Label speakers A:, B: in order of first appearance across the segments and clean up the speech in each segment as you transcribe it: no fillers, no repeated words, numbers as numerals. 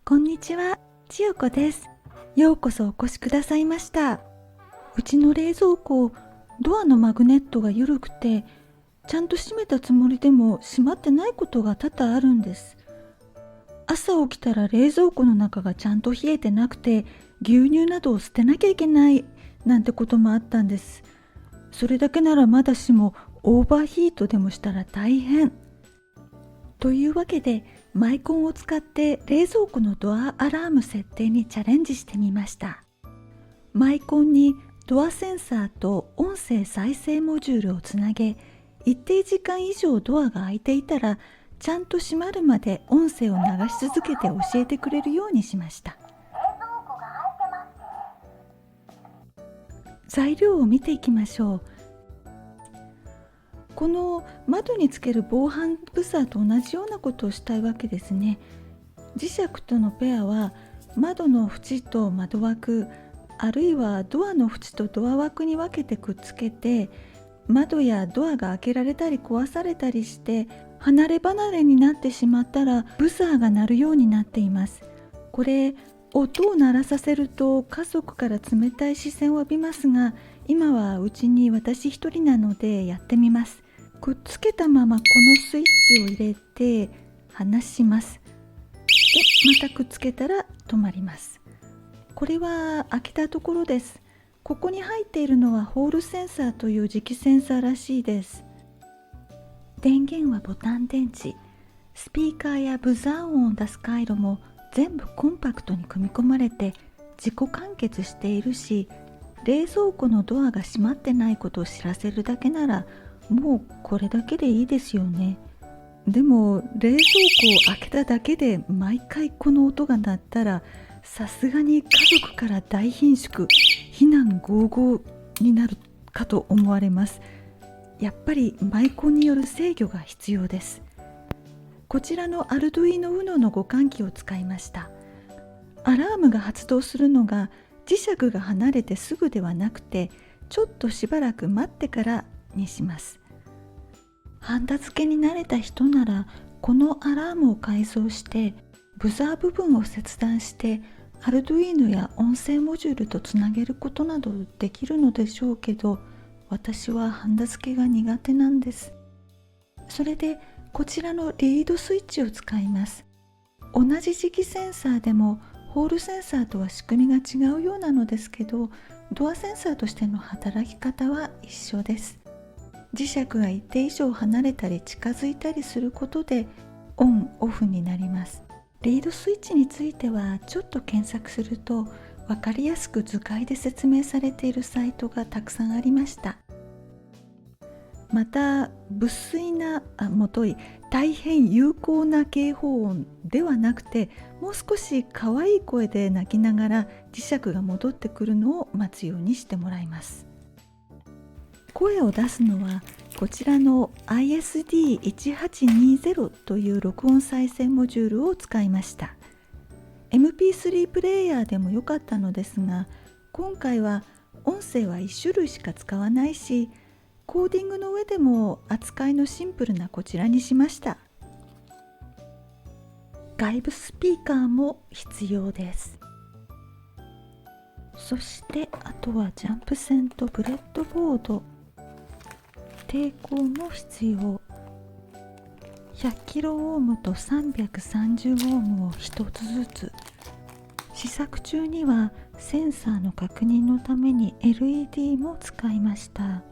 A: こんにちは、千代子です。ようこそお越しくださいました。うちの冷蔵庫、ドアのマグネットが緩くて、ちゃんと閉めたつもりでも閉まってないことが多々あるんです。朝起きたら冷蔵庫の中がちゃんと冷えてなくて、牛乳などを捨てなきゃいけないなんてこともあったんです。それだけならまだしもオーバーヒートでもしたら大変。というわけで、マイコンを使って冷蔵庫のドアアラーム設定にチャレンジしてみました。マイコンにドアセンサーと音声再生モジュールをつなげ、一定時間以上ドアが開いていたら、ちゃんと閉まるまで音声を流し続けて教えてくれるようにしました。材料を見ていきましょう。この窓につける防犯ブザーと同じようなことをしたいわけですね。磁石とのペアは窓の縁と窓枠、あるいはドアの縁とドア枠に分けてくっつけて、窓やドアが開けられたり壊されたりして離れ離れになってしまったらブザーが鳴るようになっています。これ音を鳴らさせると家族から冷たい視線を浴びますが、今はうちに私一人なのでやってみます。くっつけたままこのスイッチを入れて離します。で、またくっつけたら止まります。これは開けたところです。ここに入っているのはホールセンサーという磁気センサーらしいです。電源はボタン電池。スピーカーやブザー音を出す回路も全部コンパクトに組み込まれて自己完結しているし、冷蔵庫のドアが閉まってないことを知らせるだけならもうこれだけでいいですよね。でも冷蔵庫を開けただけで毎回この音が鳴ったら、さすがに家族から大貧縮、非難合々になるかと思われます。やっぱりマイコンによる制御が必要です。こちらのアルドゥイノウノの互換機を使いました。アラームが発動するのが磁石が離れてすぐではなくて、ちょっとしばらく待ってからにします。ハンダ付けに慣れた人ならこのアラームを改造してブザー部分を切断してアルドゥイーノや音声モジュールとつなげることなどできるのでしょうけど、私はハンダ付けが苦手なんです。それでこちらのリードスイッチを使います。同じ磁気センサーでもホールセンサーとは仕組みが違うようなのですけど、ドアセンサーとしての働き方は一緒です。磁石が一定以上離れたり近づいたりすることでオン・オフになります。リードスイッチについてはちょっと検索すると分かりやすく図解で説明されているサイトがたくさんありました。また無粋なもとい大変有効な警報音ではなくて、もう少し可愛い声で鳴きながら磁石が戻ってくるのを待つようにしてもらいます。声を出すのはこちらの ISD1820 という録音再生モジュールを使いました。 MP3 プレイヤーでもよかったのですが、今回は音声は1種類しか使わないし、コーディングの上でも扱いのシンプルなこちらにしました。外部スピーカーも必要です。そしてあとはジャンプ線とブレッドボード、抵抗も必要。100キロオームと330オームを一つずつ。試作中にはセンサーの確認のために LED も使いました。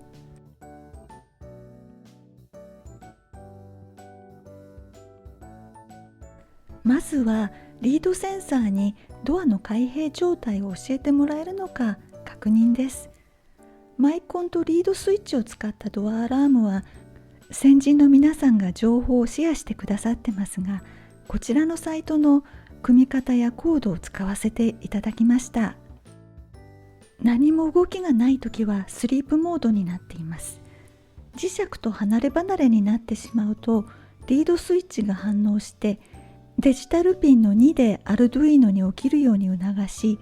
A: まずはリードセンサーにドアの開閉状態を教えてもらえるのか確認です。マイコンとリードスイッチを使ったドアアラームは先人の皆さんが情報をシェアしてくださってますが、こちらのサイトの組み方やコードを使わせていただきました。何も動きがないときはスリープモードになっています。磁石と離れ離れになってしまうとリードスイッチが反応してデジタルピンの2でアルドゥイーノに起きるように促し、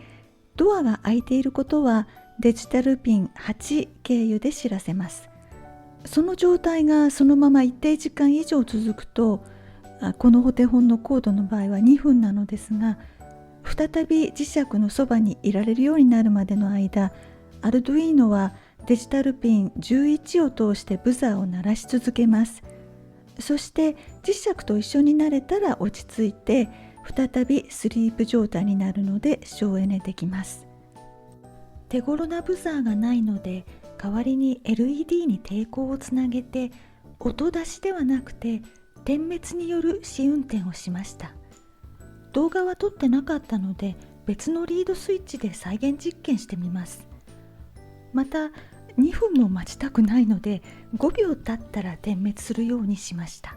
A: ドアが開いていることはデジタルピン8経由で知らせます。その状態がそのまま一定時間以上続くとこのお手本のコードの場合は2分なのですが、再び磁石のそばにいられるようになるまでの間、アルドゥイーノはデジタルピン11を通してブザーを鳴らし続けます。そして磁石と一緒になれたら落ち着いて、再びスリープ状態になるので省エネできます。手頃なブザーがないので、代わりに LED に抵抗をつなげて、音出しではなくて点滅による試運転をしました。動画は撮ってなかったので、別のリードスイッチで再現実験してみます。また2分も待ちたくないので、5秒経ったら点滅するようにしました。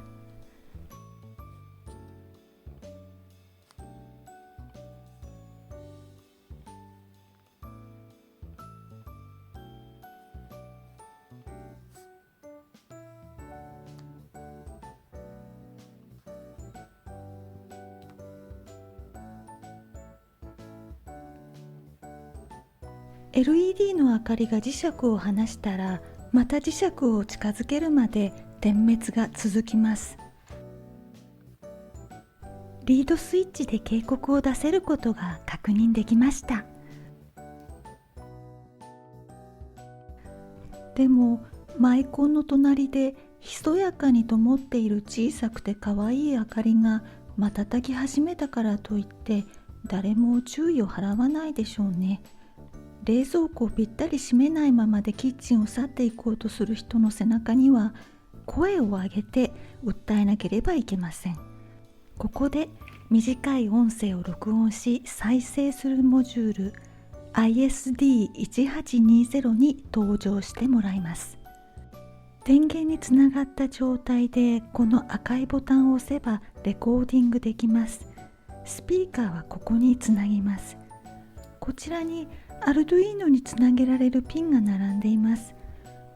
A: LED の明かりが磁石を離したら、また磁石を近づけるまで点滅が続きます。リードスイッチで警告を出せることが確認できました。でもマイコンの隣でひそやかに灯っている小さくてかわいい明かりが瞬き始めたからといって誰も注意を払わないでしょうね。冷蔵庫をぴったり閉めないままでキッチンを去っていこうとする人の背中には声を上げて訴えなければいけません。ここで短い音声を録音し再生するモジュール ISD1820 に登場してもらいます。電源につながった状態でこの赤いボタンを押せばレコーディングできます。スピーカーはここにつなぎます。こちらにアルドゥイーノにつなげられるピンが並んでいます。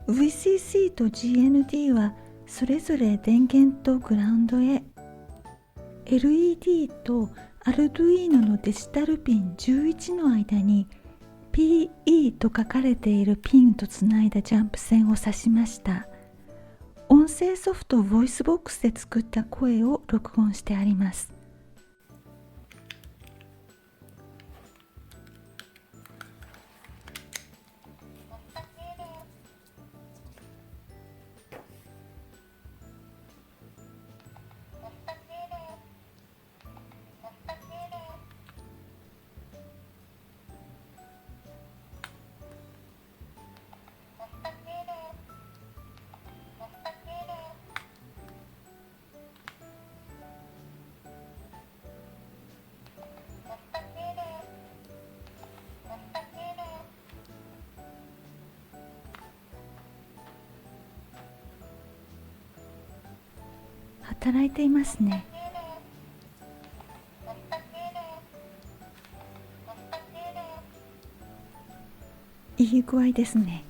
A: VCC と GND はそれぞれ電源とグラウンドへ、 LED とアルドゥイーノのデジタルピン11の間に PE と書かれているピンとつないだジャンプ線を指しました。音声ソフトボイスボックスで作った声を録音してあります。働いていますね。いい具合ですね。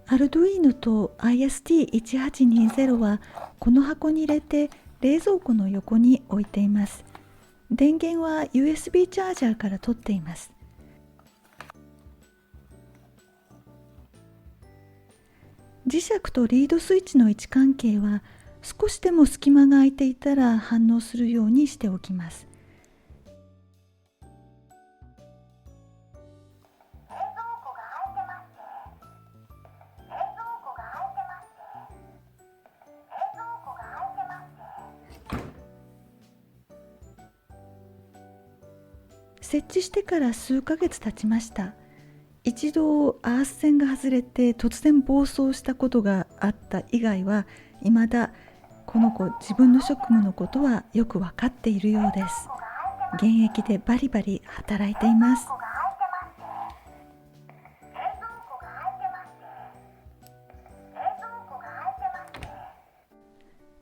A: アルドゥイーノと IST1820 はこの箱に入れて冷蔵庫の横に置いています。電源は USB チャージャーから取っています。磁石とリードスイッチの位置関係は少しでも隙間が空いていたら反応するようにしておきます。設置してから数ヶ月経ちました。一度アース線が外れて突然暴走したことがあった以外は、未だこの子自分の職務のことはよく分かっているようです。現役でバリバリ働いています。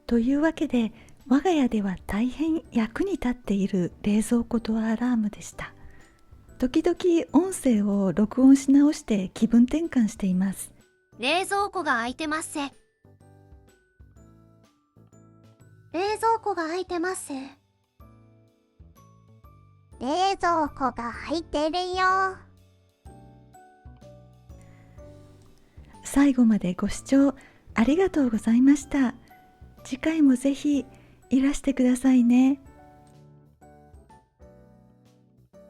A: というわけで、我が家では大変役に立っている冷蔵庫ドアアラームでした。時々音声を録音し直して気分転換しています。
B: 冷蔵庫が開いてます。冷蔵庫が開いてます。冷蔵庫が開いてるよ。
A: 最後までご視聴ありがとうございました。次回もぜひいらしてくださいね。